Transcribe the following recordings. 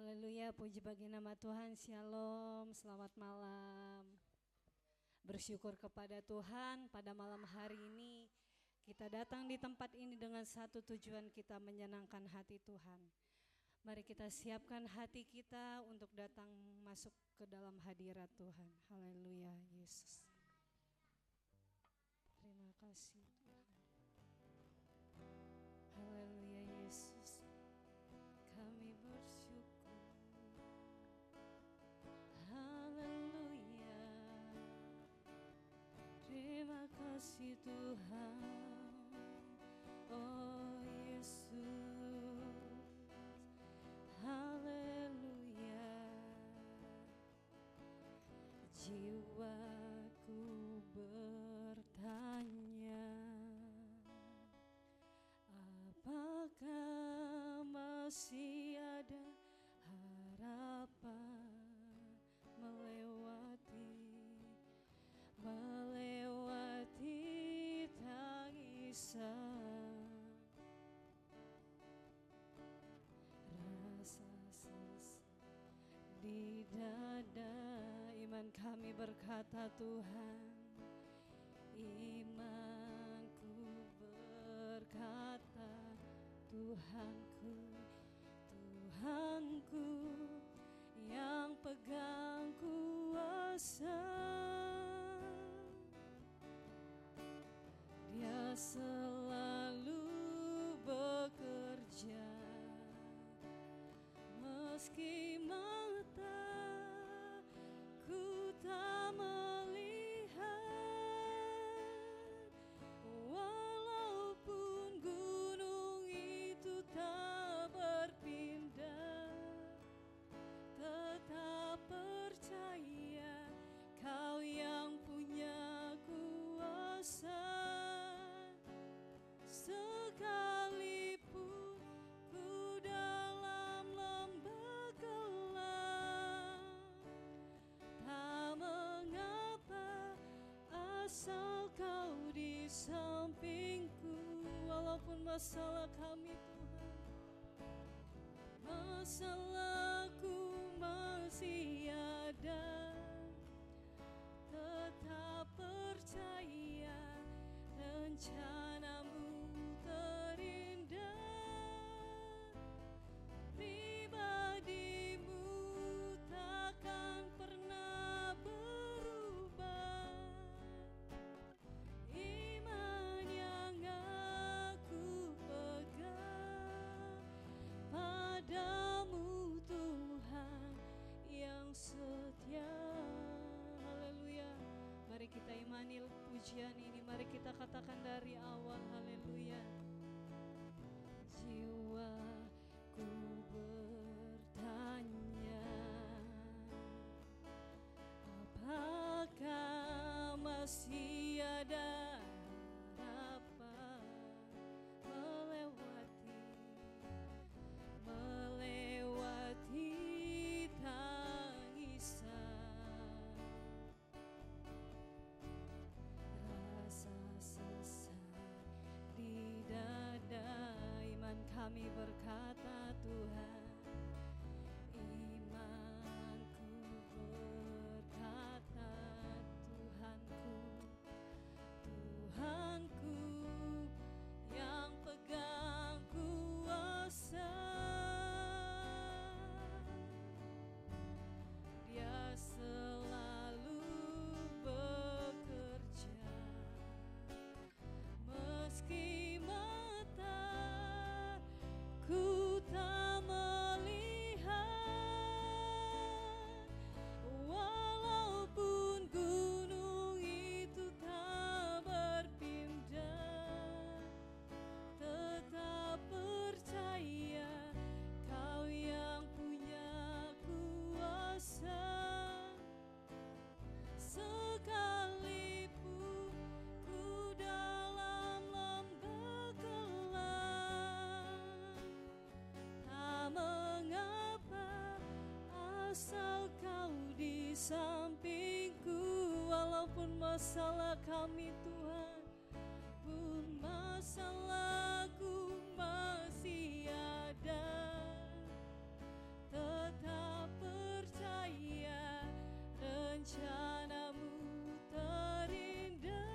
Haleluya, puji bagi nama Tuhan, shalom, selamat malam. Bersyukur kepada Tuhan pada malam hari ini kita datang di tempat ini dengan satu tujuan, kita menyenangkan hati Tuhan. Mari kita siapkan hati kita untuk datang masuk ke dalam hadirat Tuhan. Haleluya, Yesus. Terima kasih Tuhan. Haleluya, Yesus. Kami bersyukur. Haleluya. Terima kasih Tuhan. Oh Yesus. Haleluya. Jiwaku bertanya, apakah masih ada harapan melewati tangisan, rasa sesak di dada. Iman kami berkata Tuhan, imanku berkata Tuhanku, Tuhanku yang pegang kuasa, Dia selalu bekerja meski mataku tak melihat, walaupun gunung itu tak berpindah, tetap percaya Kau yang punya kuasa. Sekalipun ku dalam lembah gelap, tak mengapa asal Kau di sampingku. Walaupun masalah kami Tuhan, masalahku masih ada, tetap percaya rencanamu terindah. Pribadimu takkan pernah berubah. Iman yang aku pegang padamu Tuhan yang setia. Haleluya. Mari kita imani pujian ini, mari kita katakan dari awal. Haleluya. Jiwaku bertanya, apakah masih ada harapan melewati tangisan, rasa sesak di dada. Iman kami berkata Tuhan, imanku berkata Tuhanku, Tuhanku yang pegang kuasa, Dia selalu bekerja meski mataku tak melihat, walaupun gunung itu tak berpindah, tetap percaya Kau yang punya kuasa. Sekalipun ku dalam lembah gelap, tak mengapa asal Kau di sampingku. Walaupun masalah kami Tuhan, pun masalahku masih ada, tetap rencanamu terindah,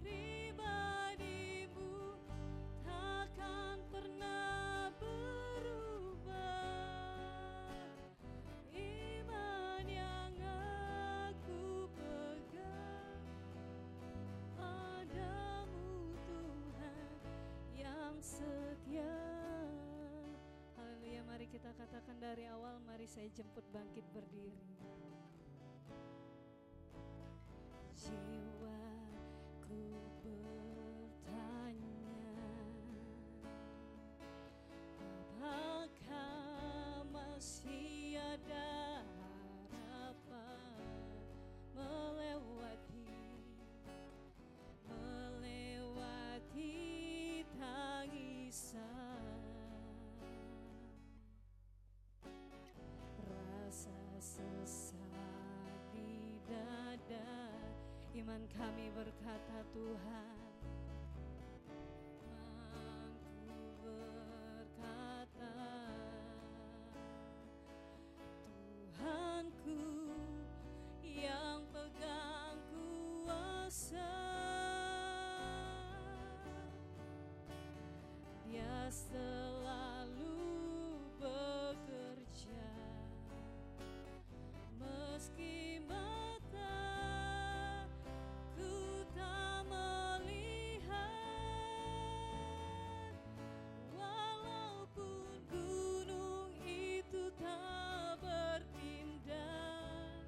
pribadimu takkan pernah berubah. Iman yang aku pegang padamu Tuhan yang setia. Haleluya, mari kita katakan dari awal, mari saya jemput bangkit berdiri. Jiwaku bertanya, apakah masih ada harapan melewati tangisan, rasa sesak di dada. Iman kami berkata Tuhan, imanku berkata Tuhanku yang pegang kuasa, Dia selalu bekerja meski mataku tak melihat, walaupun gunung itu tak berpindah,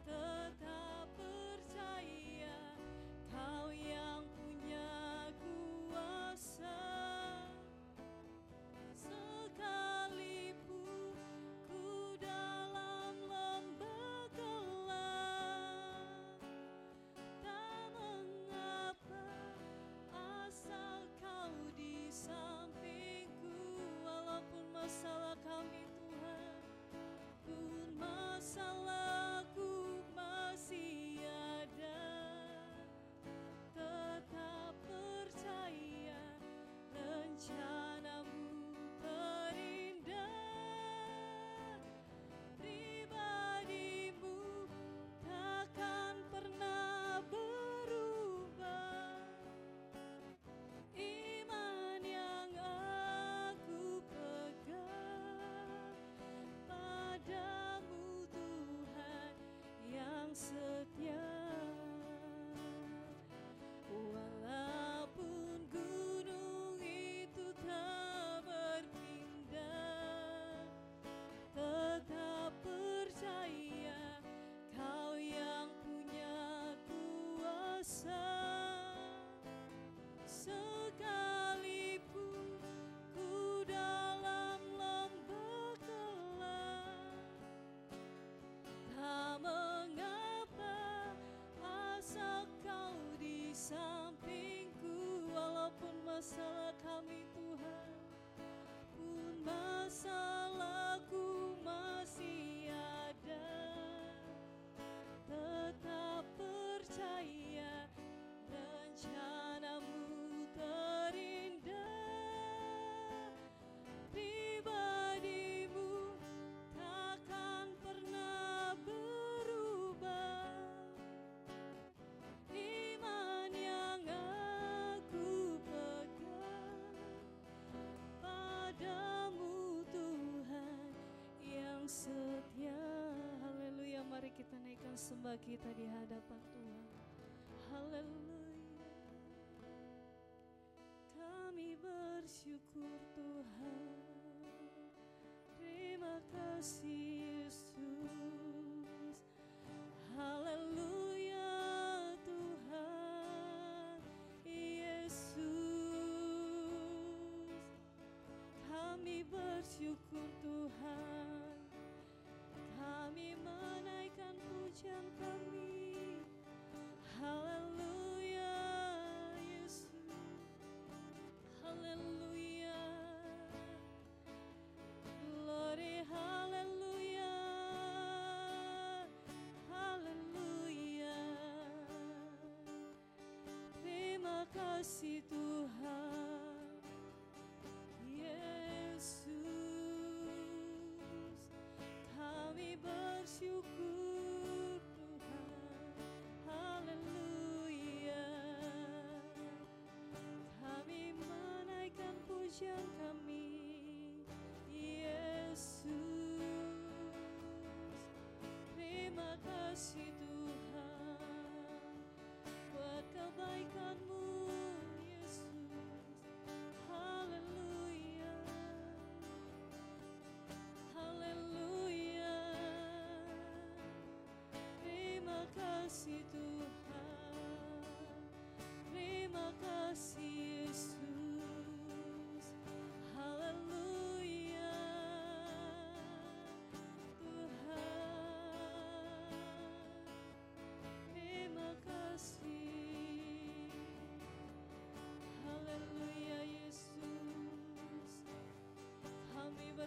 tetap percaya Kau yang punya kuasa. Sekalipun ku dalam lembah gelap, tak mengapa, asal Kau di sampingku. Walaupun masalah kami Tuhan, pun masalahku masih ada, tetap percaya rencanamu terindah, pribadimu takkan pernah berubah. Iman yang aku pegang padamu Tuhan yang setia. Walaupun gunung itu tak berpindah, tetap percaya Kau yang punya kuasa. Sekalipun ku dalam lembah gelap, tak mengapa, asal Kau di sampingku. Walaupun masalah kami Tuhan, pun masalahku masih ada, tetap percaya rencanamu terindah, pribadimu takkan pernah berubah. Iman yang aku pegang padamu Tuhan yang setia. Haleluya, mari kita naikkan sembah kita di hadapan Tuhan. Haleluya, kami bersyukur Tuhan, terima kasih Yesus. Haleluya Tuhan Yesus, kami bersyukur Tuhan, kami menaikkan pujian kami. Haleluya Yesus, haleluya, glory, haleluya,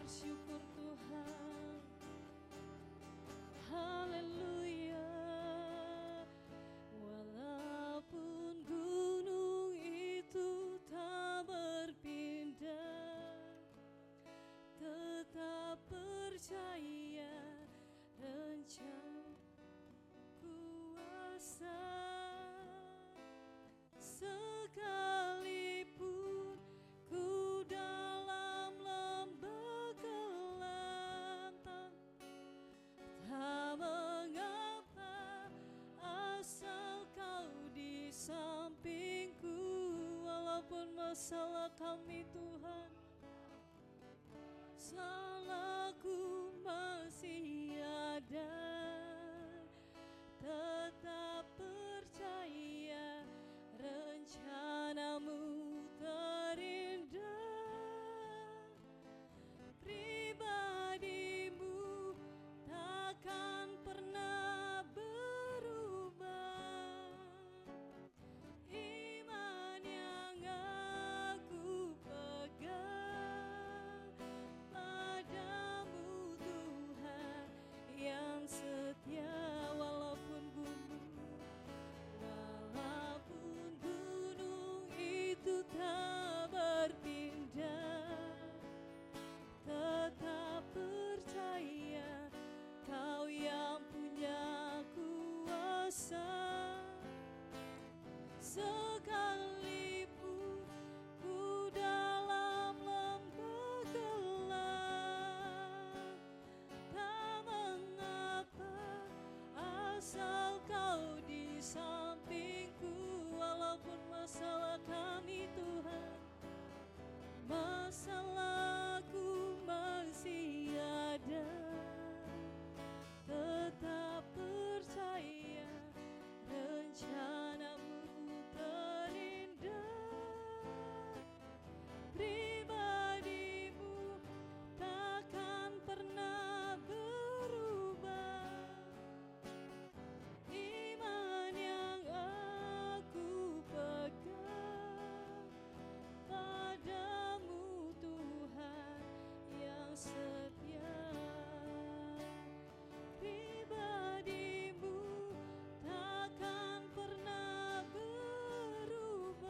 bersyukur Tuhan. Haleluya. Walaupun gunung itu tak berpindah, tetap percaya rencana kuasa. Sekalipun ku dalam lembah gelap, tak mengapa, asal kau di sampingku. Walaupun masalah kami Tuhan, salahku masih ada, tetap percaya rencanamu terindah. Pribadimu takkan pernah berubah. Iman yang aku pegang padamu Tuhan yang setia. Walaupun gunung itu tak berpindah, tetap percaya Kau yang punya kuasa. Sekalipun ku dalam lembah gelap, tak mengapa, asal Kau di sampingku. Walaupun masalah kami Tuhan, masalahku masih ada, tetap percaya rencanamu terindah. Pribadimu takkan pernah berubah. Iman yang aku pegang padamu Tuhan yang setia. Pribadimu takkan pernah berubah.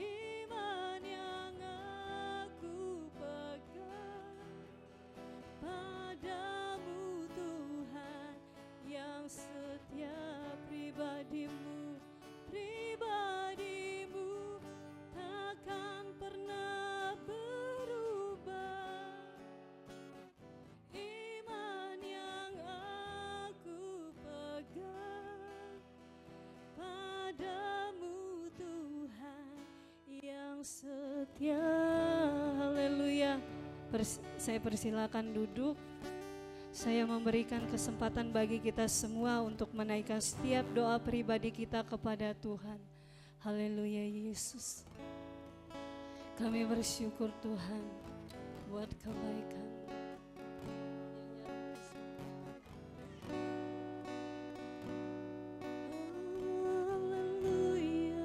Iman yang aku pegang padamu Tuhan yang setia. Pribadimu takkan pernah berubah. Iman yang aku pegang padamu Tuhan yang setia. Haleluya. Saya persilakan duduk. Saya memberikan kesempatan bagi kita semua untuk menaikkan setiap doa pribadi kita kepada Tuhan. Haleluya Yesus. Kami bersyukur Tuhan buat kebaikan. Haleluya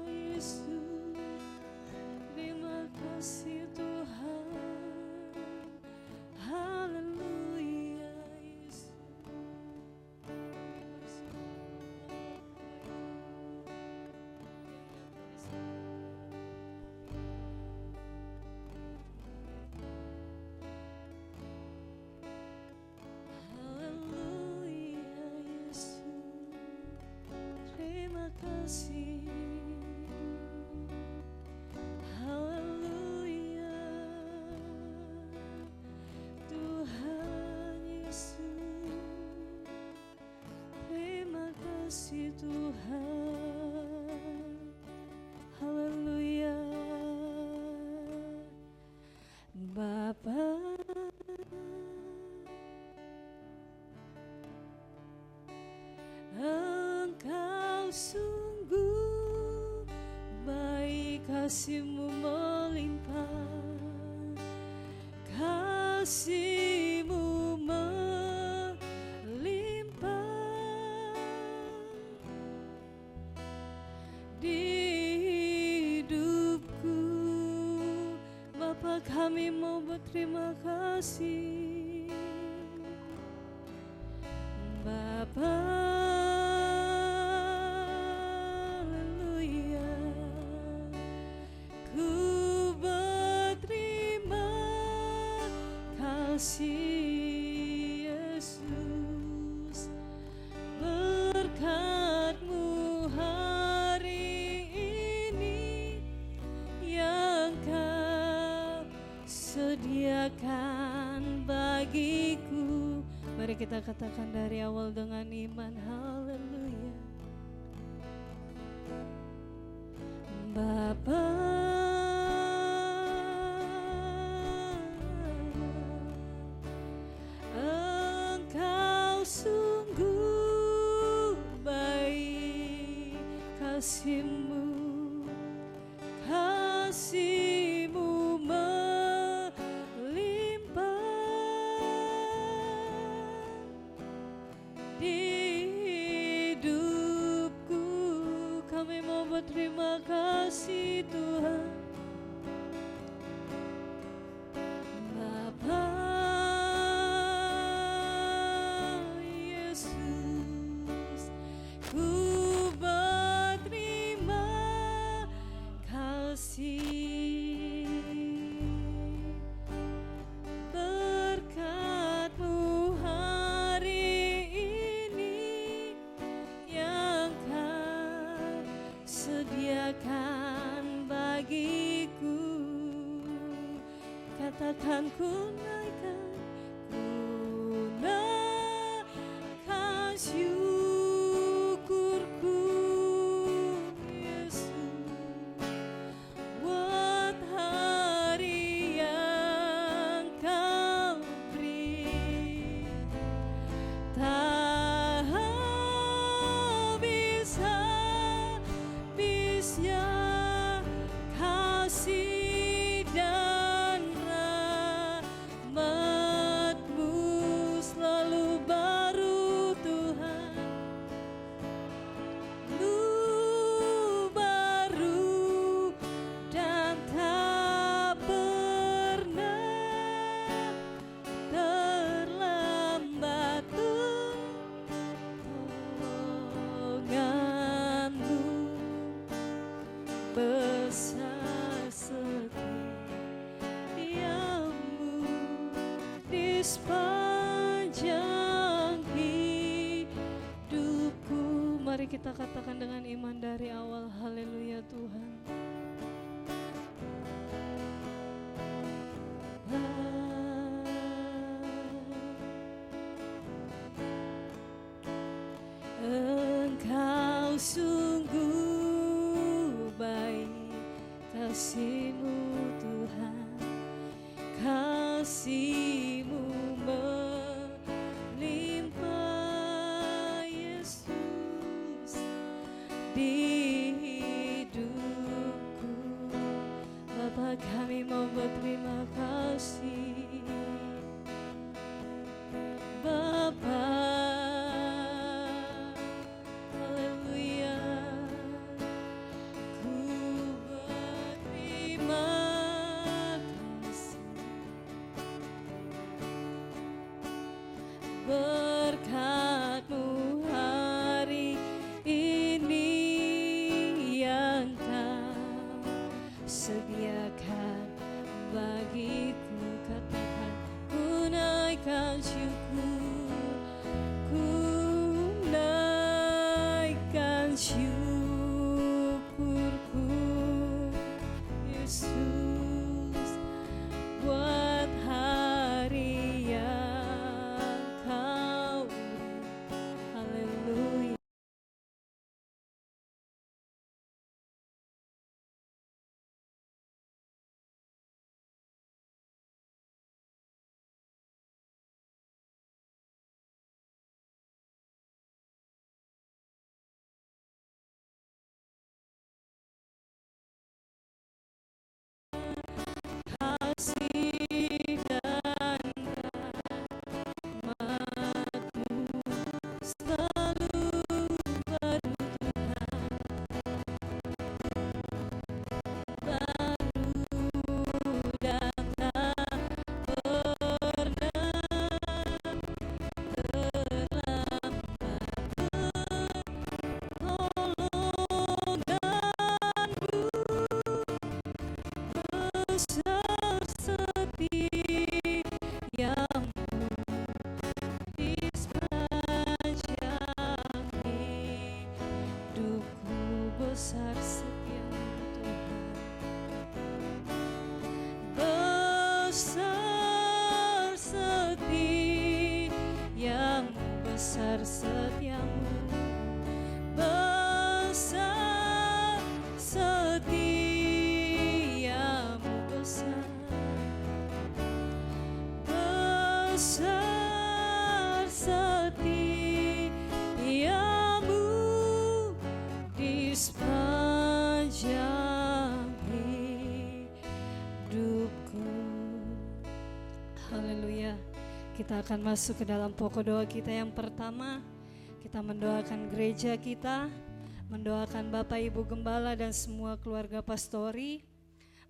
Yesus. Terima kasih Tuhan. Haleluya Yesus. Haleluya Yesus. Terima kasih. Haleluya Tuhan Yesus. Terima kasih Tuhan. Haleluya Bapa. Engkau sungguh baik, kasih-Mu melimpah, kasih-Mu melimpah di hidupku. Bapa, kami berterima kasih Bapa. Haleluya, ku berterima kasih Yesus, berkat-Mu hari ini yang Kau sediakan bagiku. Mari kita katakan dari awal dengan iman. Haleluya. Bapa, Engkau sungguh baik, kasih-Mu di hidupku. Kami mau berterima kasih Tuhan. Bapa Yesus, ku berterima kasih. Sediakan bagiku, katakan ku naikkan syukurku Yesus, buat hari yang Kau beri. Kasih dan rahmat-Mu selalu baru Tuhan, Lu baru dan tak pernah terlambat tolongan-Mu besar setiamu di sepanjang hidupku. Mari kita katakan dengan iman dari awal. Haleluya Tuhan. Engkau sungguh baik, kasih-Mu Tuhan, kasih-Mu melimpah Yesus di hidupku. Bapa, kami mau berterima kasih Bapa. Berkat-Mu hari ini yang Kau sediakan bagiku, katakan ku naikkan syukur, ku naikkan syukurku Yesus, buat hari yang Kau beri. Haleluya. besar setiamu Tuhan, besar setiamu, besar setiamu, besar setiamu, besar, besar setiamu di sepanjang hidupku. Haleluya. Kita akan masuk ke dalam pokok doa kita yang pertama. Kita mendoakan gereja kita, mendoakan Bapak Ibu Gembala dan semua keluarga pastori,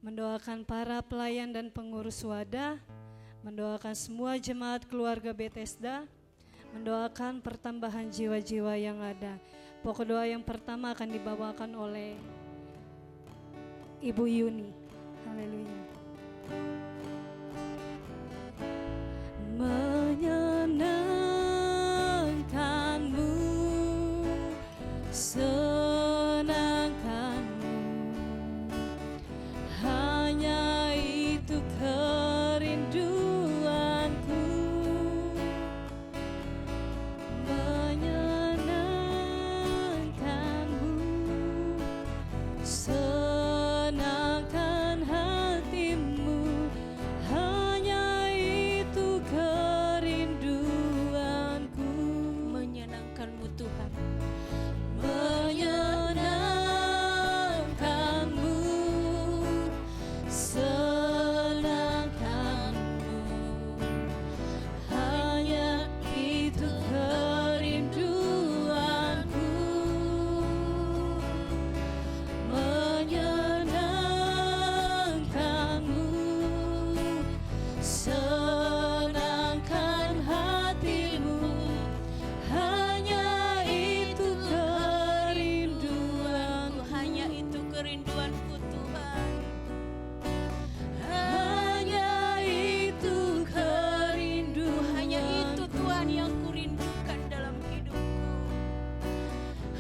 mendoakan para pelayan dan pengurus wadah, mendoakan semua jemaat keluarga Bethesda, mendoakan pertambahan jiwa-jiwa yang ada. Pokok doa yang pertama akan dibawakan oleh Ibu Yuni. Haleluya. Menyenangkanmu, senangkanmu, hanya itu kerinduanku. Menyenangkanmu, senangkan hatimu, hanya itu kerinduanku. Menyenangkanmu Tuhan, menyenangkanmu, senangkanmu, hanya itu kerinduanku. Menyenangkanmu, senangkan hatimu, hanya itu kerinduanku. hanya itu kerinduanku Tuhan. Hanya itu kerinduanku. Hanya itu Tuhan yang kurindukan dalam hidupku.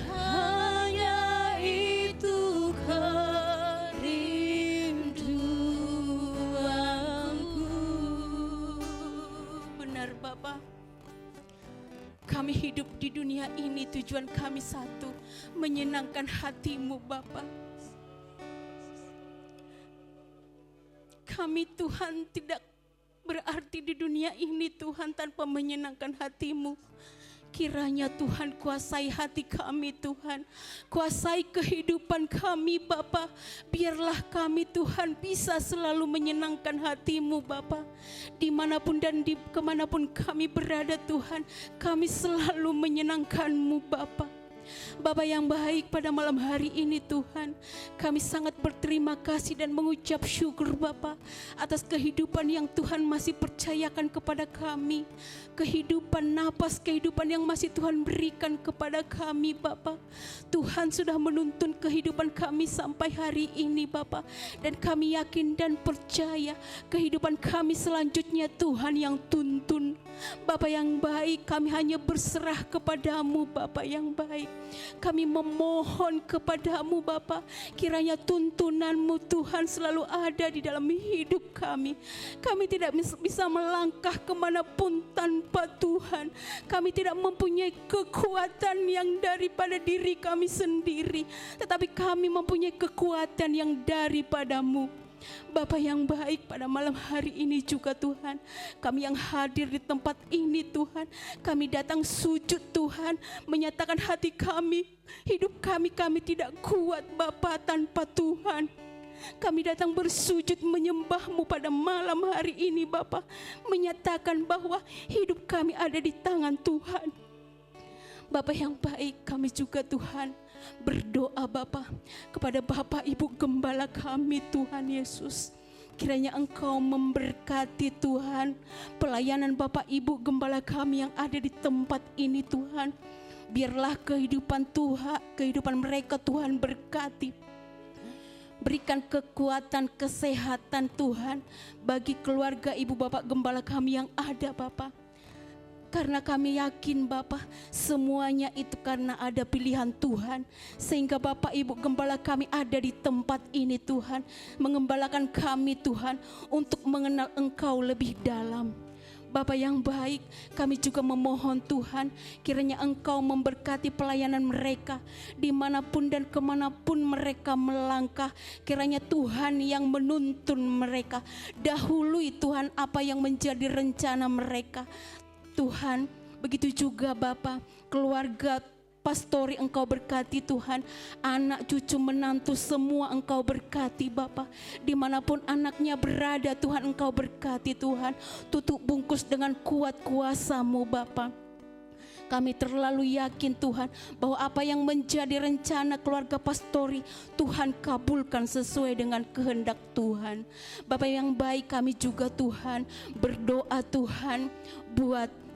Hanya itu kerinduanku. Benar Bapa, kami hidup di dunia ini tujuan kami satu, menyenangkan hati-Mu Bapa. Kami Tuhan tidak berarti di dunia ini Tuhan tanpa menyenangkan hati-Mu. Kiranya Tuhan kuasai hati kami Tuhan, kuasai kehidupan kami Bapa. Biarlah kami Tuhan bisa selalu menyenangkan hati-Mu Bapa. Dimanapun dan kemanapun kami berada Tuhan, kami selalu menyenangkan-Mu Bapa. Bapa yang baik, pada malam hari ini Tuhan, kami sangat berterima kasih dan mengucap syukur Bapa atas kehidupan yang Tuhan masih percayakan kepada kami. Kehidupan napas, kehidupan yang masih Tuhan berikan kepada kami Bapa. Tuhan sudah menuntun kehidupan kami sampai hari ini Bapa. Dan kami yakin dan percaya kehidupan kami selanjutnya Tuhan yang tuntun. Bapa yang baik, kami hanya berserah kepadamu Bapa yang baik. Kami memohon kepadamu Bapa, kiranya tuntunanmu Tuhan selalu ada di dalam hidup kami. Kami tidak bisa melangkah kemanapun tanpa Tuhan. Kami tidak mempunyai kekuatan yang daripada diri kami sendiri, tetapi kami mempunyai kekuatan yang daripadamu. Bapa yang baik, pada malam hari ini juga Tuhan, kami yang hadir di tempat ini Tuhan, kami datang sujud Tuhan, menyatakan hati kami, hidup kami tidak kuat Bapa tanpa Tuhan. Kami datang bersujud menyembah-Mu pada malam hari ini Bapa, menyatakan bahwa hidup kami ada di tangan Tuhan. Bapa yang baik, kami juga Tuhan berdoa Bapa kepada Bapak Ibu Gembala kami Tuhan Yesus. Kiranya Engkau memberkati Tuhan pelayanan Bapak Ibu Gembala kami yang ada di tempat ini Tuhan. Biarlah kehidupan mereka Tuhan berkati. Berikan kekuatan, kesehatan Tuhan bagi keluarga Ibu Bapak Gembala kami yang ada Bapak. Karena kami yakin Bapa, semuanya itu karena ada pilihan Tuhan. Sehingga Bapak Ibu Gembala kami ada di tempat ini Tuhan, mengembalakan kami Tuhan untuk mengenal Engkau lebih dalam. Bapa yang baik, kami juga memohon Tuhan, kiranya Engkau memberkati pelayanan mereka dimanapun dan kemanapun mereka melangkah. Kiranya Tuhan yang menuntun mereka, dahului Tuhan apa yang menjadi rencana mereka Tuhan. Begitu juga Bapa, keluarga pastori Engkau berkati Tuhan, anak cucu menantu semua Engkau berkati Bapa, dimanapun anaknya berada Tuhan Engkau berkati Tuhan, tutup bungkus dengan kuat kuasa-Mu Bapa. Kami terlalu yakin Tuhan bahwa apa yang menjadi rencana keluarga pastori Tuhan kabulkan sesuai dengan kehendak Tuhan. Bapa yang baik, kami juga Tuhan berdoa Tuhan buat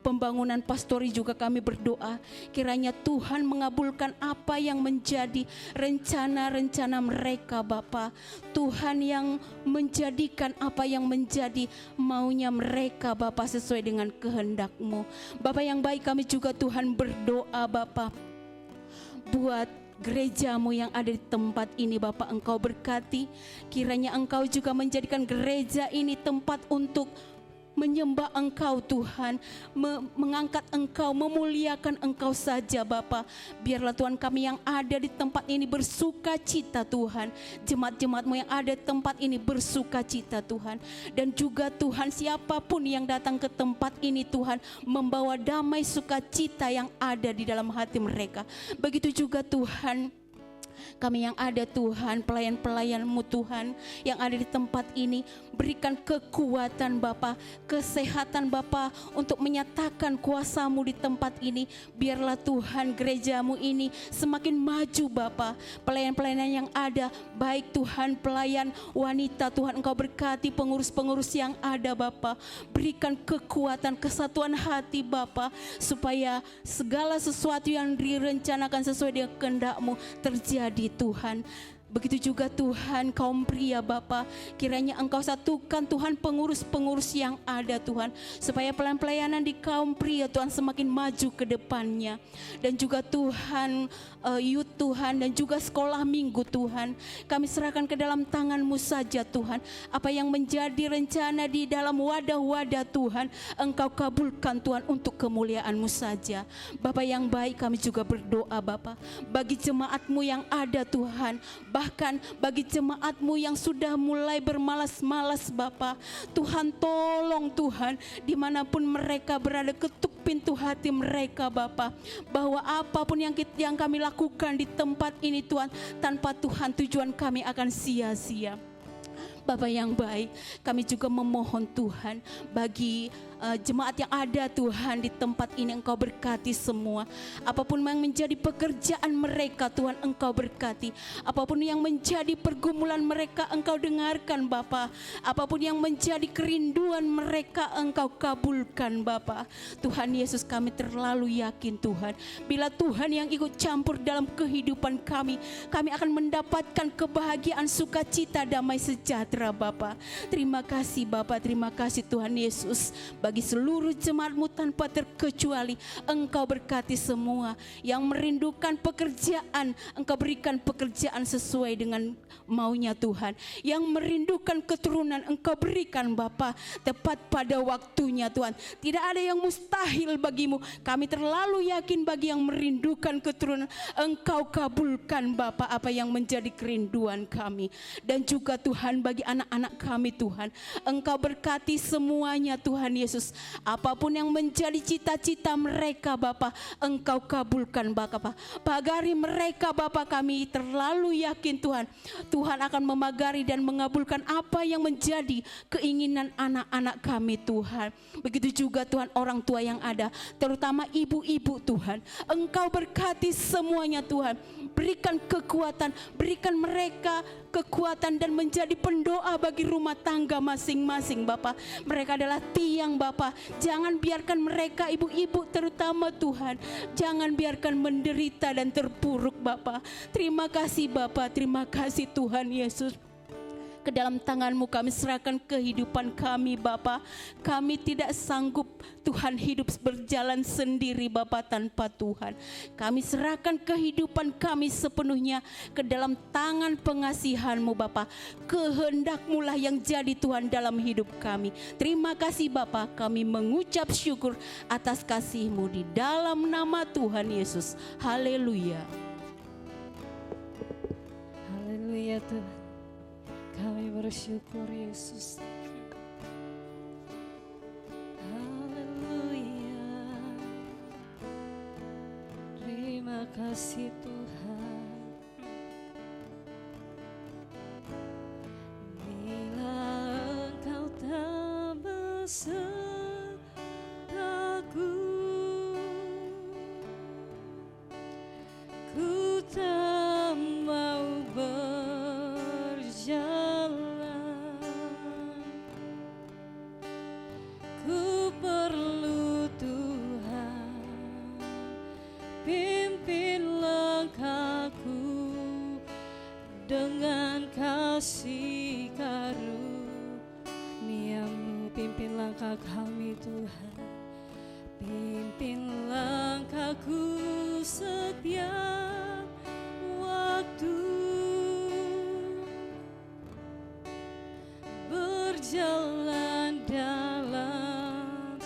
pembangunan pastori juga kami berdoa, kiranya Tuhan mengabulkan apa yang menjadi rencana-rencana mereka Bapa. Tuhan yang menjadikan apa yang menjadi maunya mereka Bapa sesuai dengan kehendak-Mu. Bapa yang baik, kami juga Tuhan berdoa Bapa buat gereja-Mu yang ada di tempat ini Bapa. Engkau berkati, kiranya Engkau juga menjadikan gereja ini tempat untuk menyembah Engkau Tuhan, mengangkat Engkau, memuliakan Engkau saja Bapa. Biarlah Tuhan kami yang ada di tempat ini bersuka cita Tuhan, jemaat-jemaat-Mu yang ada di tempat ini bersuka cita Tuhan. Dan juga Tuhan, siapapun yang datang ke tempat ini Tuhan, membawa damai sukacita yang ada di dalam hati mereka. Begitu juga Tuhan, kami yang ada Tuhan, pelayan-pelayan-Mu Tuhan yang ada di tempat ini, berikan kekuatan Bapa, kesehatan Bapa untuk menyatakan kuasa-Mu di tempat ini. Biarlah Tuhan gereja-Mu ini semakin maju Bapa. Pelayan-pelayan yang ada, baik Tuhan pelayan wanita Tuhan Engkau berkati, pengurus-pengurus yang ada Bapa. Berikan kekuatan, kesatuan hati Bapa, supaya segala sesuatu yang direncanakan sesuai dengan kehendak-Mu terjadi Tuhan. Begitu juga Tuhan kaum pria Bapa, kiranya Engkau satukan Tuhan pengurus-pengurus yang ada Tuhan, supaya pelayanan di kaum pria Tuhan semakin maju ke depannya. Dan juga Tuhan youth Tuhan, dan juga sekolah minggu Tuhan, kami serahkan ke dalam tangan-Mu saja Tuhan. Apa yang menjadi rencana di dalam wadah-wadah Tuhan, Engkau kabulkan Tuhan untuk kemuliaan-Mu saja. Bapa yang baik, kami juga berdoa Bapa bagi jemaat-Mu yang ada Tuhan, bahkan bagi jemaat-Mu yang sudah mulai bermalas-malas Bapa. Tuhan tolong Tuhan, dimanapun mereka berada, ketuk pintu hati mereka Bapa, bahwa apapun yang kami lakukan di tempat ini Tuhan, tanpa Tuhan tujuan kami akan sia-sia. Bapa yang baik, kami juga memohon Tuhan bagi jemaat yang ada Tuhan di tempat ini, Engkau berkati semua. Apapun yang menjadi pekerjaan mereka Tuhan, Engkau berkati. Apapun yang menjadi pergumulan mereka, Engkau dengarkan Bapa. Apapun yang menjadi kerinduan mereka, Engkau kabulkan Bapa. Tuhan Yesus, kami terlalu yakin Tuhan, bila Tuhan yang ikut campur dalam kehidupan kami, kami akan mendapatkan kebahagiaan, sukacita, damai sejahtera Bapa. Terima kasih Bapa, terima kasih Tuhan Yesus. Bagi seluruh jemaat-Mu tanpa terkecuali, Engkau berkati semua. Yang merindukan pekerjaan, Engkau berikan pekerjaan sesuai dengan maunya Tuhan. Yang merindukan keturunan, Engkau berikan Bapa tepat pada waktunya Tuhan. Tidak ada yang mustahil bagimu. Kami terlalu yakin bagi yang merindukan keturunan, Engkau kabulkan Bapa apa yang menjadi kerinduan kami. Dan juga Tuhan bagi anak-anak kami Tuhan, Engkau berkati semuanya Tuhan Yesus. Apapun yang menjadi cita-cita mereka Bapa, Engkau kabulkan Bapa. Pagari mereka Bapa, kami terlalu yakin Tuhan, Tuhan akan memagari dan mengabulkan apa yang menjadi keinginan anak-anak kami Tuhan. Begitu juga Tuhan orang tua yang ada, terutama ibu-ibu Tuhan, Engkau berkati semuanya Tuhan. Berikan kekuatan, berikan mereka kekuatan dan menjadi pendoa bagi rumah tangga masing-masing Bapa. Mereka adalah tiang Bapa. Jangan biarkan mereka, ibu-ibu terutama Tuhan, jangan biarkan menderita dan terpuruk Bapa. Terima kasih Bapa, terima kasih Tuhan Yesus. ke dalam tangan-Mu kami serahkan kehidupan kami Bapa. Kami tidak sanggup Tuhan hidup berjalan sendiri Bapa tanpa Tuhan. Kami serahkan kehidupan kami sepenuhnya ke dalam tangan pengasihan-Mu Bapa. Kehendak-Mu lah yang jadi Tuhan dalam hidup kami. Terima kasih Bapa, kami mengucap syukur atas kasih-Mu di dalam nama Tuhan Yesus. Haleluya. Haleluya Tuhan. Kami bersyukur Yesus. Haleluya. Terima kasih Tuhan. Bila Engkau tak besertaku, ku tak mau berjalan. Ku perlu Tuhan, pimpin langkahku dengan kasih karunia-Mu. Pimpin langkah kami Tuhan, pimpin langkahku setiap waktu, berjalan dalam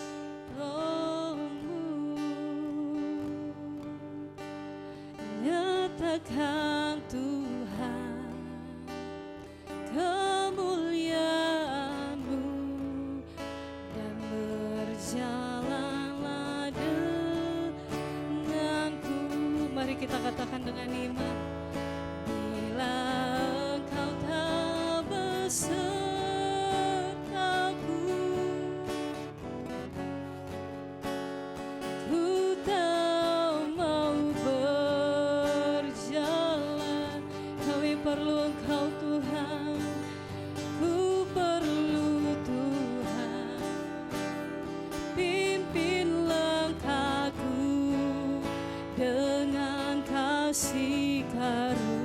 Roh-Mu. Nyatakan Tuhan kemuliaan-Mu dan berjalanlah denganku. Mari kita katakan dengan iman. Bila Engkau tak besertaku, ku tak mau berjalan. Kami perlu Engkau Tuhan, ku perlu Tuhan, pimpin langkahku dengan kasih karunia-Mu.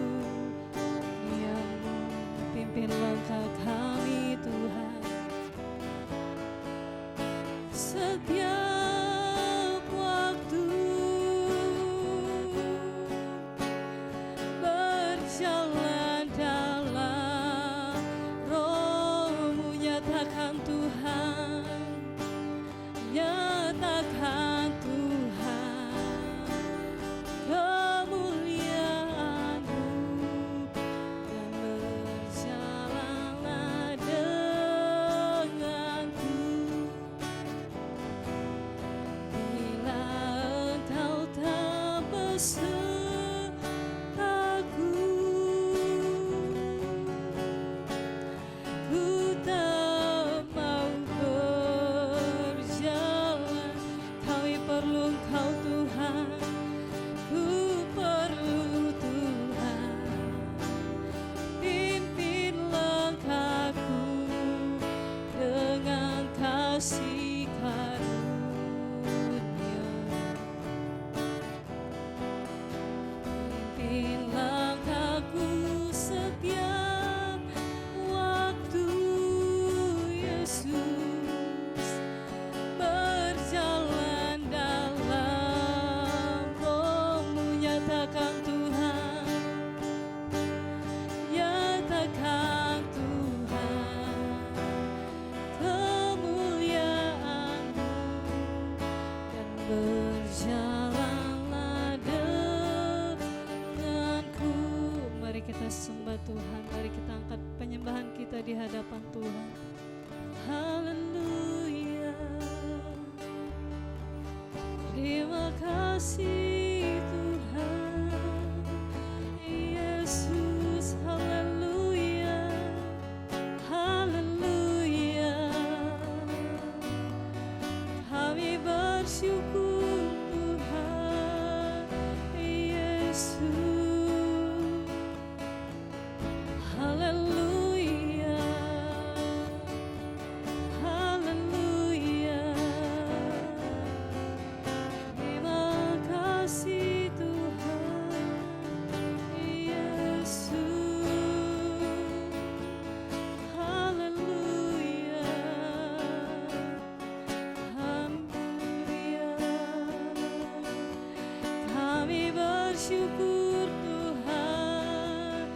Pimpin langkah kami Tuhan, setiap waktu, berjalan dalam Roh-Mu. Nyatakan Tuhan, nyatakan Tuhan kemuliaan-Mu dan berjalanlah denganku. Bila Engkau tak besertaku, ku tak mau berjalan. Kami perlu Engkau Tuhan, ku perlu Tuhan, pimpin langkahku dengan kasih karunia. Pimpin langkahku setiap waktu Yesus, berjalan dalam Roh-Mu. Nyatakan Tuhan, nyatakan Tuhan kemuliaan-Mu dan berjalanlah denganku. Mari kita sembah Tuhan, mari kita angkat penyembahan kita di hadapan Tuhan. Haleluya. Terima kasih Tuhan Yesus. Haleluya. Haleluya. Kami bersyukur Tuhan Yesus. Haleluya. Haleluya. Terima kasih bersyukur Tuhan,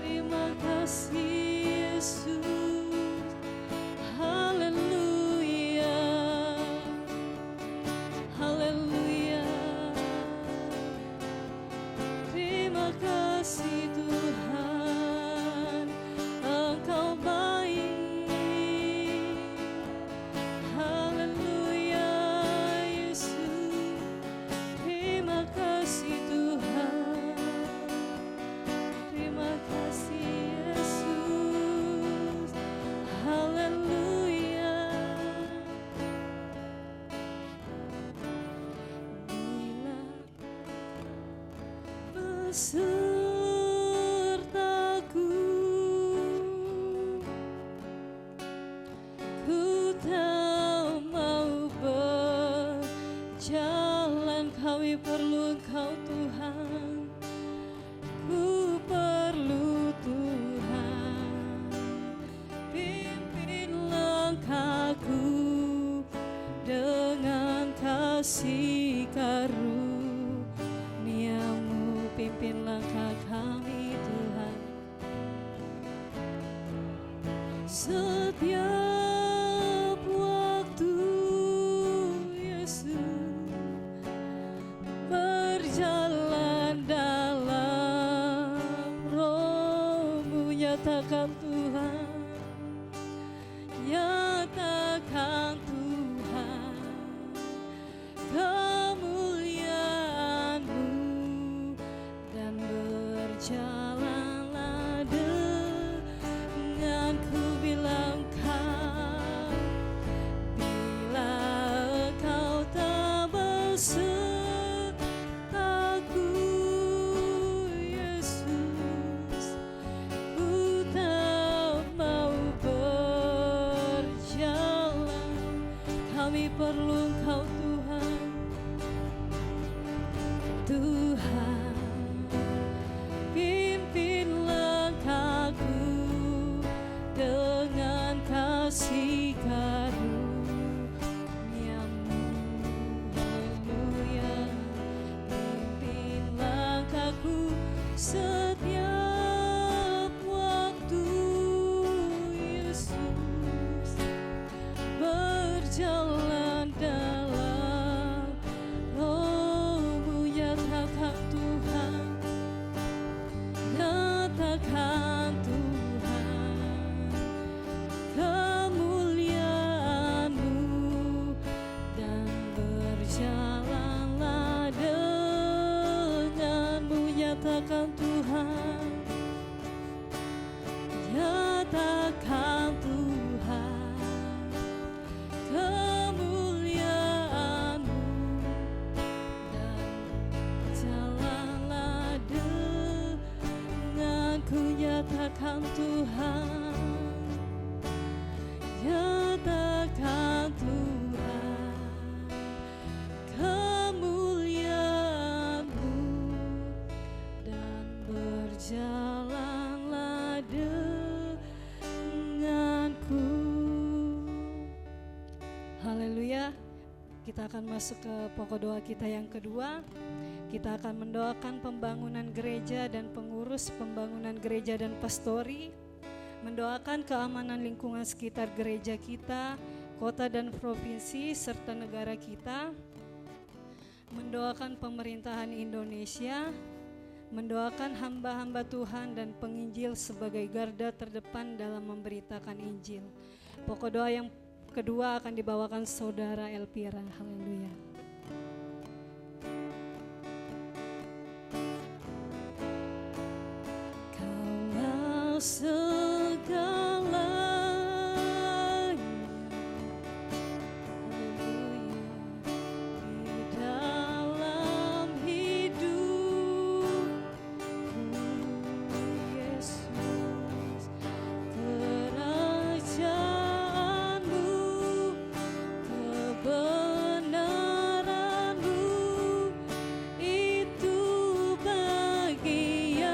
terima kasih Yesus. Haleluya, haleluya. Terima kasih Tuhan, Engkau baik. Haleluya Yesus. Terima kasih Tuhan, terima kasih Yesus. Haleluya. Bila besertaku, ku tak mau berjalan, kami perlu Engkau Tuhan, ku perlu Tuhan. Pimpin langkahku dengan kasih karunia-Mu, pimpin langkah kami Tuhan. Setiap waktu Yesus berjalan dalam Roh-Mu, nyatakan Tuhan, nyatakan Tuhan kemuliaan-Mu, dan berjalanlah denganku bilang kau, bila Engkau tak besertaku Yesus, ku tak mau berjalan, kami perlu Engkau Tuhan. Tuhan, pimpin langkahku dengan kasih karunia-Mu. Haleluya. Pimpin langkahku setiap waktu Yesus, berjalan dalam Roh-Mu, nyatakan Tuhan, nyatakan Tuhan kemuliaan-Mu, dan berjalanlah denganmu, nyatakan Tuhan, nyatakan Tuhan kemuliaan-Mu, dan jalanlah denganku, nyatakan Tuhan, nyatakan Tuhan kemuliaan-Mu, dan berjalanlah denganku. Haleluya. Kita akan masuk ke pokok doa kita yang kedua. Kita akan mendoakan pembangunan gereja dan pengurus pembangunan gereja dan pastori, mendoakan keamanan lingkungan sekitar gereja kita, kota dan provinsi, serta negara kita, mendoakan pemerintahan Indonesia, mendoakan hamba-hamba Tuhan dan penginjil sebagai garda terdepan dalam memberitakan Injil. Pokok doa yang kedua akan dibawakan Saudara Elpira. Haleluya. Kaulah segalanya, haleluya, di dalam hidupku Yesus. Kerajaan-Mu, kebenaran-Mu, itu bagianku.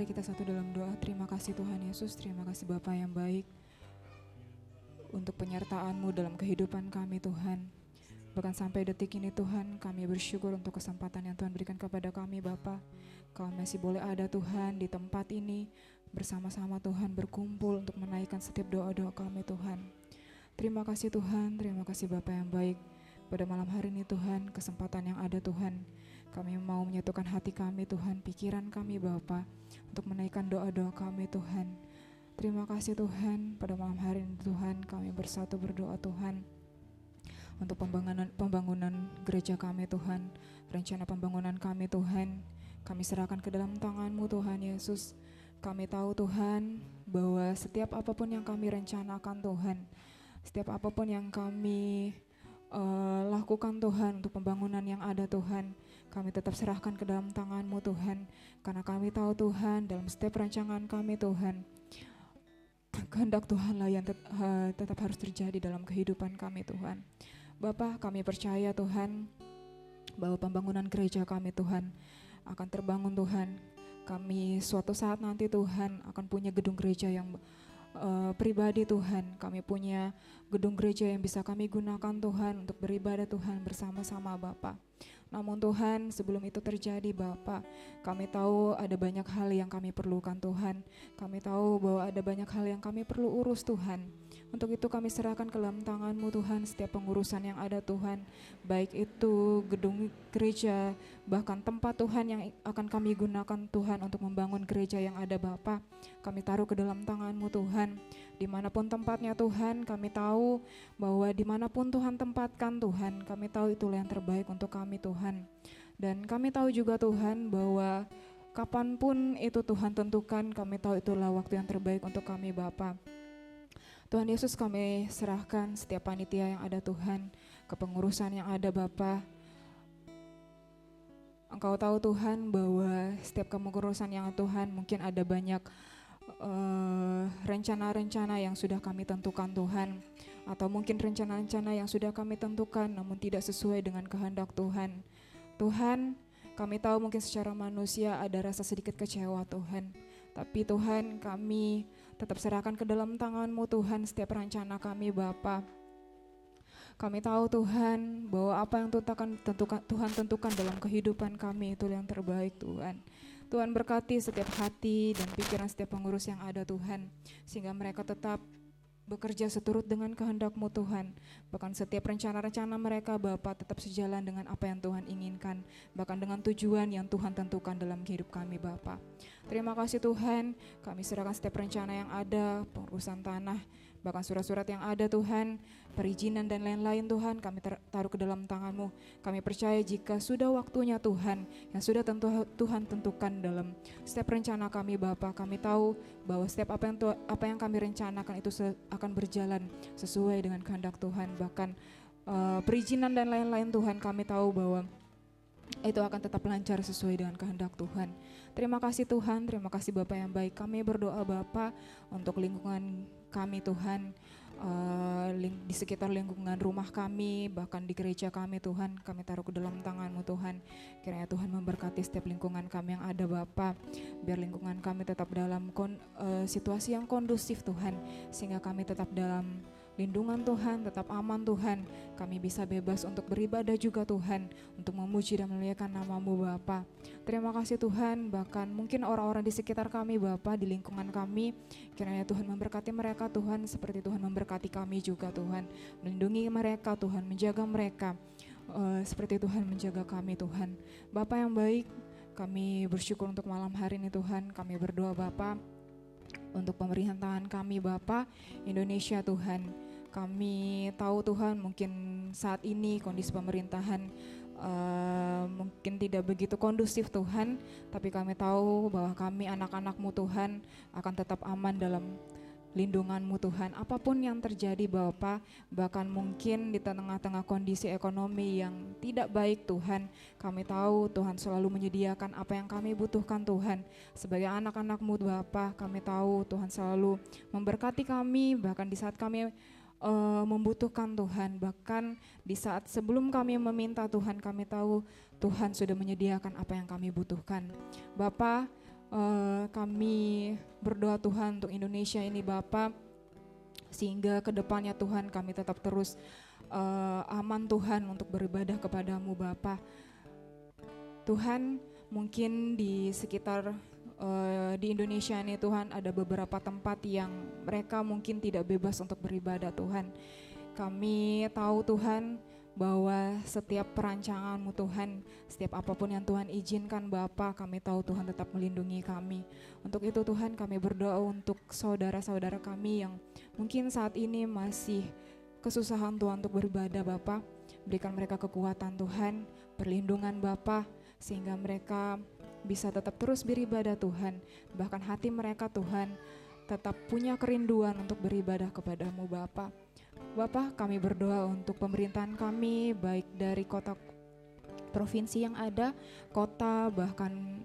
Mari kita satu dalam doa. Terima kasih Tuhan Yesus, terima kasih Bapa yang baik untuk penyertaan-Mu dalam kehidupan kami Tuhan. Bahkan sampai detik ini Tuhan, kami bersyukur untuk kesempatan yang Tuhan berikan kepada kami Bapa. Kami masih boleh ada Tuhan di tempat ini bersama-sama Tuhan berkumpul untuk menaikkan setiap doa-doa kami Tuhan. Terima kasih Tuhan, terima kasih Bapa yang baik. Pada malam hari ini Tuhan, kesempatan yang ada Tuhan, kami mau menyatukan hati kami Tuhan, pikiran kami Bapa, untuk menaikkan doa-doa kami Tuhan. Terima kasih Tuhan, pada malam hari ini Tuhan, kami bersatu berdoa Tuhan, untuk pembangunan gereja kami Tuhan, rencana pembangunan kami Tuhan, kami serahkan ke dalam tangan-Mu Tuhan Yesus. Kami tahu Tuhan, bahwa setiap apapun yang kami rencanakan Tuhan, setiap apapun yang kami lakukan Tuhan untuk pembangunan yang ada Tuhan, kami tetap serahkan ke dalam tangan-Mu Tuhan, karena kami tahu Tuhan dalam setiap rancangan kami Tuhan, kehendak Tuhanlah yang tetap harus terjadi dalam kehidupan kami Tuhan. Bapa, kami percaya Tuhan bahwa pembangunan gereja kami Tuhan akan terbangun Tuhan. Kami suatu saat nanti Tuhan akan punya gedung gereja yang pribadi Tuhan. Kami punya gedung gereja yang bisa kami gunakan Tuhan untuk beribadah Tuhan bersama-sama Bapa. Namun Tuhan, sebelum itu terjadi Bapa, kami tahu ada banyak hal yang kami perlukan Tuhan. Kami tahu bahwa ada banyak hal yang kami perlu urus Tuhan. Untuk itu kami serahkan ke dalam tangan-Mu Tuhan setiap pengurusan yang ada Tuhan, baik itu gedung gereja, bahkan tempat Tuhan yang akan kami gunakan Tuhan untuk membangun gereja yang ada Bapa. Kami taruh ke dalam tangan-Mu Tuhan, dimanapun tempatnya Tuhan, kami tahu bahwa dimanapun Tuhan tempatkan Tuhan, kami tahu itulah yang terbaik untuk kami Tuhan. Dan kami tahu juga Tuhan bahwa kapanpun itu Tuhan tentukan, kami tahu itulah waktu yang terbaik untuk kami Bapa. Tuhan Yesus, kami serahkan setiap panitia yang ada Tuhan, kepengurusan yang ada Bapa. Engkau tahu Tuhan bahwa setiap kepengurusan yang Tuhan mungkin ada banyak rencana-rencana yang sudah kami tentukan Tuhan, atau mungkin rencana-rencana yang sudah kami tentukan namun tidak sesuai dengan kehendak Tuhan. Tuhan, kami tahu mungkin secara manusia ada rasa sedikit kecewa Tuhan, tapi Tuhan, kami tetap serahkan ke dalam tangan-Mu Tuhan setiap rencana kami Bapa. Kami tahu Tuhan bahwa apa yang Tuhan tentukan dalam kehidupan kami itu yang terbaik Tuhan. Tuhan berkati setiap hati dan pikiran setiap pengurus yang ada Tuhan, sehingga mereka tetap bekerja seturut dengan kehendak-Mu Tuhan. Bahkan setiap rencana-rencana mereka Bapa tetap sejalan dengan apa yang Tuhan inginkan, bahkan dengan tujuan yang Tuhan tentukan dalam hidup kami Bapa. Terima kasih Tuhan, kami serahkan setiap rencana yang ada, pengurusan tanah, bahkan surat-surat yang ada Tuhan, perizinan dan lain-lain Tuhan, kami taruh ke dalam tangan-Mu. Kami percaya jika sudah waktunya Tuhan, yang sudah Tuhan tentukan dalam setiap rencana kami Bapa, kami tahu bahwa setiap apa yang kami rencanakan itu akan berjalan sesuai dengan kehendak Tuhan. Bahkan perizinan dan lain-lain Tuhan, kami tahu bahwa itu akan tetap lancar sesuai dengan kehendak Tuhan. Terima kasih Tuhan, terima kasih Bapa yang baik. Kami berdoa Bapa untuk lingkungan kami Tuhan, di sekitar lingkungan rumah kami, bahkan di gereja kami Tuhan, kami taruh ke dalam tangan-Mu Tuhan. Kiranya Tuhan memberkati setiap lingkungan kami yang ada Bapa, biar lingkungan kami tetap dalam situasi yang kondusif Tuhan, sehingga kami tetap dalam lindungan Tuhan, tetap aman Tuhan. Kami bisa bebas untuk beribadah juga Tuhan, untuk memuji dan memuliakan nama-Mu Bapa. Terima kasih Tuhan, bahkan mungkin orang-orang di sekitar kami Bapa, di lingkungan kami, kiranya Tuhan memberkati mereka Tuhan, seperti Tuhan memberkati kami juga Tuhan. Melindungi mereka Tuhan, menjaga mereka, seperti Tuhan menjaga kami Tuhan. Bapa yang baik, kami bersyukur untuk malam hari ini Tuhan. Kami berdoa Bapa untuk pemerintahan kami Bapa, Indonesia Tuhan. Kami tahu Tuhan mungkin saat ini kondisi pemerintahan mungkin tidak begitu kondusif Tuhan, tapi kami tahu bahwa kami anak-anak-Mu Tuhan akan tetap aman dalam lindungan-Mu Tuhan. Apapun yang terjadi Bapa, bahkan mungkin di tengah-tengah kondisi ekonomi yang tidak baik Tuhan, kami tahu Tuhan selalu menyediakan apa yang kami butuhkan Tuhan. Sebagai anak-anak-Mu Bapa, kami tahu Tuhan selalu memberkati kami, bahkan di saat kami membutuhkan Tuhan, bahkan di saat sebelum kami meminta Tuhan, kami tahu Tuhan sudah menyediakan apa yang kami butuhkan. Bapa, Kami berdoa Tuhan untuk Indonesia ini Bapa, sehingga ke depannya Tuhan kami tetap terus aman Tuhan untuk beribadah kepadamu Bapa. Tuhan, mungkin di sekitar di Indonesia ini Tuhan ada beberapa tempat yang mereka mungkin tidak bebas untuk beribadah Tuhan. Kami tahu Tuhan bahwa setiap perancangan-Mu Tuhan, setiap apapun yang Tuhan izinkan Bapa, kami tahu Tuhan tetap melindungi kami. Untuk itu Tuhan kami berdoa untuk saudara-saudara kami yang mungkin saat ini masih kesusahan Tuhan untuk beribadah Bapa. Berikan mereka kekuatan Tuhan, perlindungan Bapa, sehingga mereka bisa tetap terus beribadah Tuhan. Bahkan hati mereka Tuhan tetap punya kerinduan untuk beribadah kepadamu Bapa. Bapa, kami berdoa untuk pemerintahan kami, baik dari kota provinsi yang ada, kota, bahkan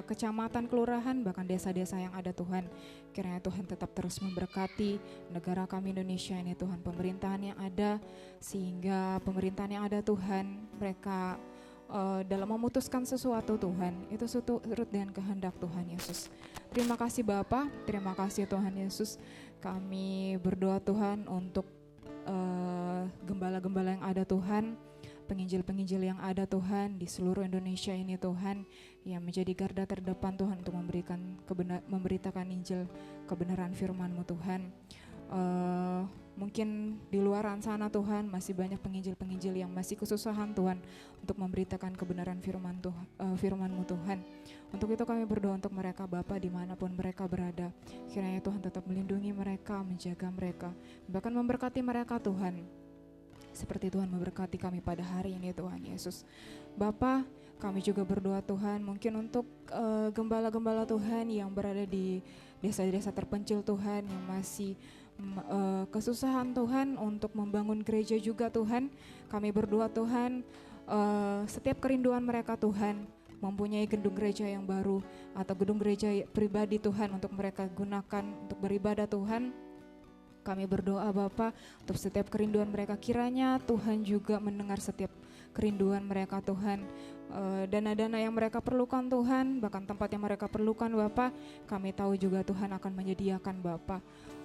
kecamatan, kelurahan, bahkan desa-desa yang ada Tuhan. Kiranya Tuhan tetap terus memberkati negara kami Indonesia ini Tuhan, pemerintahan yang ada, sehingga pemerintahan yang ada Tuhan, mereka dalam memutuskan sesuatu Tuhan, itu turut dengan kehendak Tuhan Yesus. Terima kasih Bapa, terima kasih Tuhan Yesus. Kami berdoa Tuhan untuk gembala-gembala yang ada Tuhan, penginjil-penginjil yang ada Tuhan di seluruh Indonesia ini Tuhan, yang menjadi garda terdepan Tuhan untuk memberitakan Injil kebenaran firman-Mu Tuhan. Mungkin di luar sana Tuhan masih banyak penginjil-penginjil yang masih kesusahan Tuhan untuk memberitakan kebenaran firman-Mu Tuhan. Untuk itu kami berdoa untuk mereka Bapa dimanapun mereka berada. Kiranya Tuhan tetap melindungi mereka, menjaga mereka, bahkan memberkati mereka Tuhan, seperti Tuhan memberkati kami pada hari ini Tuhan Yesus. Bapa, kami juga berdoa Tuhan mungkin untuk gembala-gembala Tuhan yang berada di desa-desa terpencil Tuhan, yang masih kesusahan Tuhan untuk membangun gereja juga Tuhan. Kami berdoa Tuhan, setiap kerinduan mereka Tuhan, mempunyai gedung gereja yang baru atau gedung gereja pribadi Tuhan untuk mereka gunakan untuk beribadah Tuhan. Kami berdoa Bapa untuk setiap kerinduan mereka, kiranya Tuhan juga mendengar setiap kerinduan mereka Tuhan. Dana-dana yang mereka perlukan Tuhan, bahkan tempat yang mereka perlukan Bapa, kami tahu juga Tuhan akan menyediakan Bapa.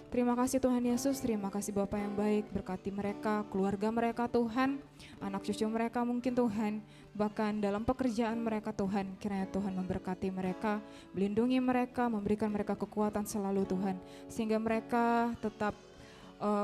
Terima kasih Tuhan Yesus, terima kasih Bapa yang baik, berkati mereka, keluarga mereka Tuhan, anak cucu mereka mungkin Tuhan, bahkan dalam pekerjaan mereka Tuhan, kiranya Tuhan memberkati mereka, melindungi mereka, memberikan mereka kekuatan selalu Tuhan, sehingga mereka tetap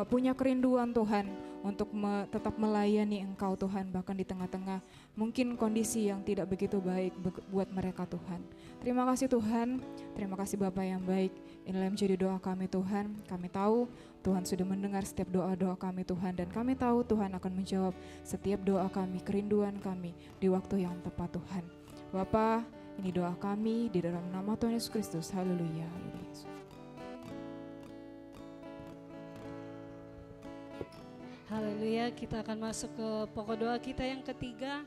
punya kerinduan Tuhan untuk tetap melayani Engkau Tuhan, bahkan di tengah-tengah mungkin kondisi yang tidak begitu baik buat mereka Tuhan. Terima kasih Tuhan, terima kasih Bapa yang baik. Inilah yang menjadi doa kami Tuhan. Kami tahu Tuhan sudah mendengar setiap doa-doa kami Tuhan, dan kami tahu Tuhan akan menjawab setiap doa kami, kerinduan kami di waktu yang tepat Tuhan. Bapa, ini doa kami di dalam nama Tuhan Yesus Kristus. Haleluya. Haleluya, kita akan masuk ke pokok doa kita yang ketiga.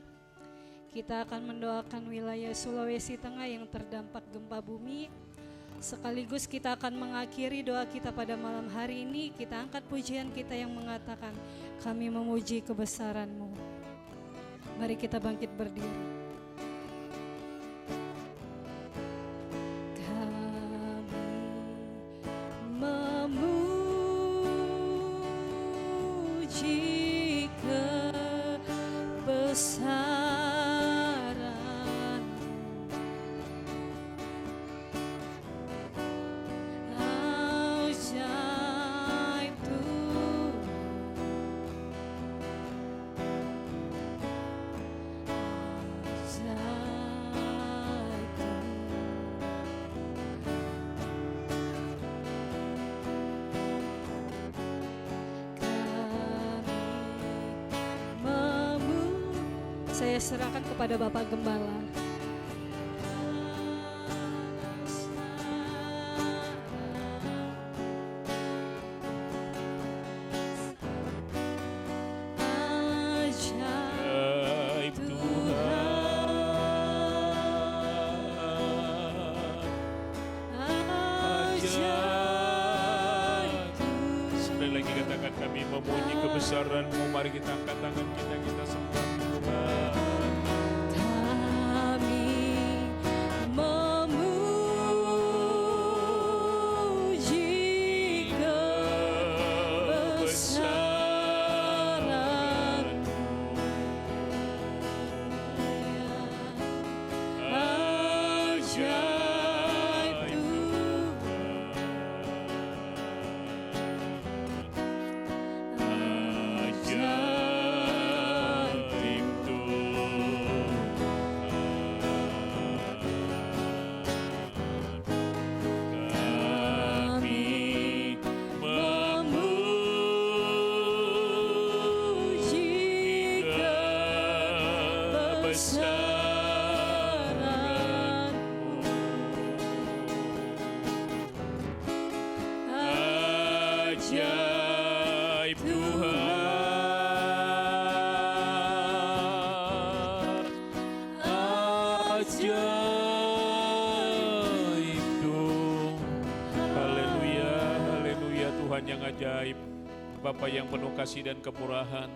Kita akan mendoakan wilayah Sulawesi Tengah yang terdampak gempa bumi. Sekaligus kita akan mengakhiri doa kita pada malam hari ini. Kita angkat pujian kita yang mengatakan, kami memuji kebesaran-Mu. Mari kita bangkit berdiri. Saya serahkan kepada Bapak Gembala. Ajaib Tuhan, ajaib. Sekali lagi katakan, kami memuji kebesaran-Mu. Mari kita angkat tangan kita sembah Tuhan. Kami memuji ajaib Tuhan, ajaib Tuhan. Haleluya, haleluya, Tuhan yang ajaib, Bapa yang penuh kasih dan kemurahan,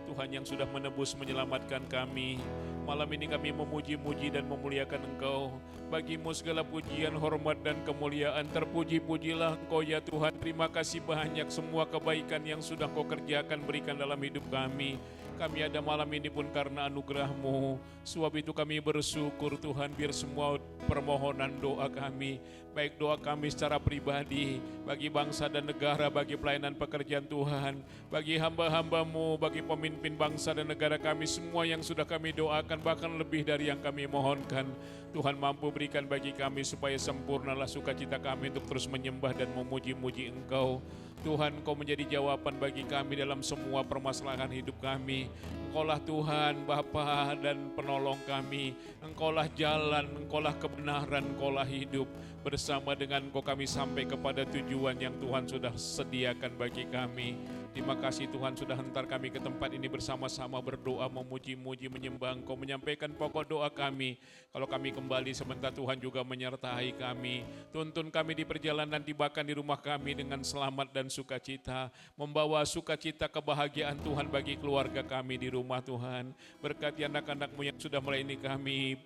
Tuhan yang sudah menebus menyelamatkan kami. Malam ini kami memuji-muji dan memuliakan Engkau. Bagimu segala pujian, hormat dan kemuliaan. Terpuji-pujilah Engkau ya Tuhan. Terima kasih banyak semua kebaikan yang sudah Kau kerjakan berikan dalam hidup kami. Kami ada malam ini pun karena anugerah-Mu. Sebab itu kami bersyukur Tuhan, biar semua permohonan doa kami, baik doa kami secara pribadi, bagi bangsa dan negara, bagi pelayanan pekerjaan Tuhan, bagi hamba-hamba-Mu, bagi pemimpin bangsa dan negara kami, semua yang sudah kami doakan, bahkan lebih dari yang kami mohonkan, Tuhan mampu berikan bagi kami supaya sempurnalah sukacita kami untuk terus menyembah dan memuji-muji Engkau. Tuhan, Engkau menjadi jawaban bagi kami dalam semua permasalahan hidup kami. Engkaulah Tuhan, Bapa dan penolong kami. Engkaulah jalan, Engkaulah kebenaran, Engkaulah hidup. Bersama dengan Engkau kami sampai kepada tujuan yang Tuhan sudah sediakan bagi kami. Terima kasih Tuhan sudah hantar kami ke tempat ini bersama-sama berdoa, memuji-muji, menyembah Engkau, menyampaikan pokok doa kami. Kalau kami kembali sebentar Tuhan juga menyertai kami. Tuntun kami di perjalanan, tibakan di rumah kami dengan selamat dan sukacita. Membawa sukacita kebahagiaan Tuhan bagi keluarga kami di rumah Tuhan. Berkati anak-anak-Mu yang sudah melayani kami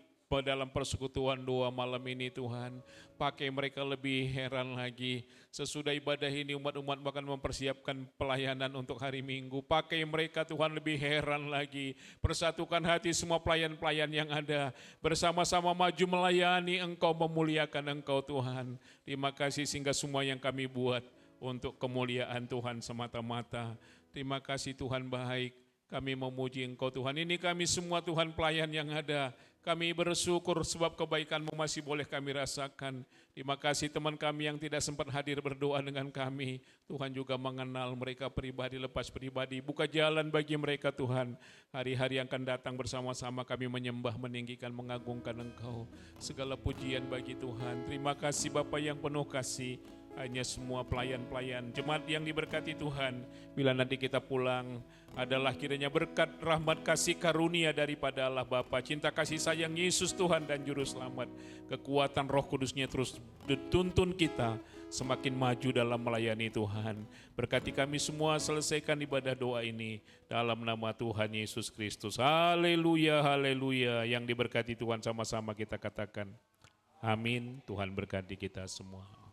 dalam persekutuan doa malam ini Tuhan. Pakai mereka lebih heran lagi. Sesudah ibadah ini umat-umat akan mempersiapkan pelayanan untuk hari Minggu. Pakai mereka Tuhan lebih heran lagi. Persatukan hati semua pelayan-pelayan yang ada. Bersama-sama maju melayani Engkau, memuliakan Engkau Tuhan. Terima kasih sehingga semua yang kami buat untuk kemuliaan Tuhan semata-mata. Terima kasih Tuhan baik. Kami memuji Engkau Tuhan. Ini kami semua Tuhan pelayan yang ada. Kami bersyukur sebab kebaikan-Mu masih boleh kami rasakan. Terima kasih teman kami yang tidak sempat hadir berdoa dengan kami. Tuhan juga mengenal mereka pribadi lepas pribadi. Buka jalan bagi mereka Tuhan. Hari-hari yang akan datang bersama-sama kami menyembah, meninggikan, mengagungkan Engkau. Segala pujian bagi Tuhan. Terima kasih Bapa yang penuh kasih. Hanya semua pelayan-pelayan jemaat yang diberkati Tuhan, bila nanti kita pulang adalah kiranya berkat rahmat kasih karunia daripada Allah Bapa, cinta kasih sayang Yesus Tuhan dan Juru Selamat, kekuatan Roh Kudus-Nya terus dituntun kita semakin maju dalam melayani Tuhan. Berkati kami semua, selesaikan ibadah doa ini dalam nama Tuhan Yesus Kristus. Haleluya, haleluya. Yang diberkati Tuhan sama-sama kita katakan amin. Tuhan berkati kita semua.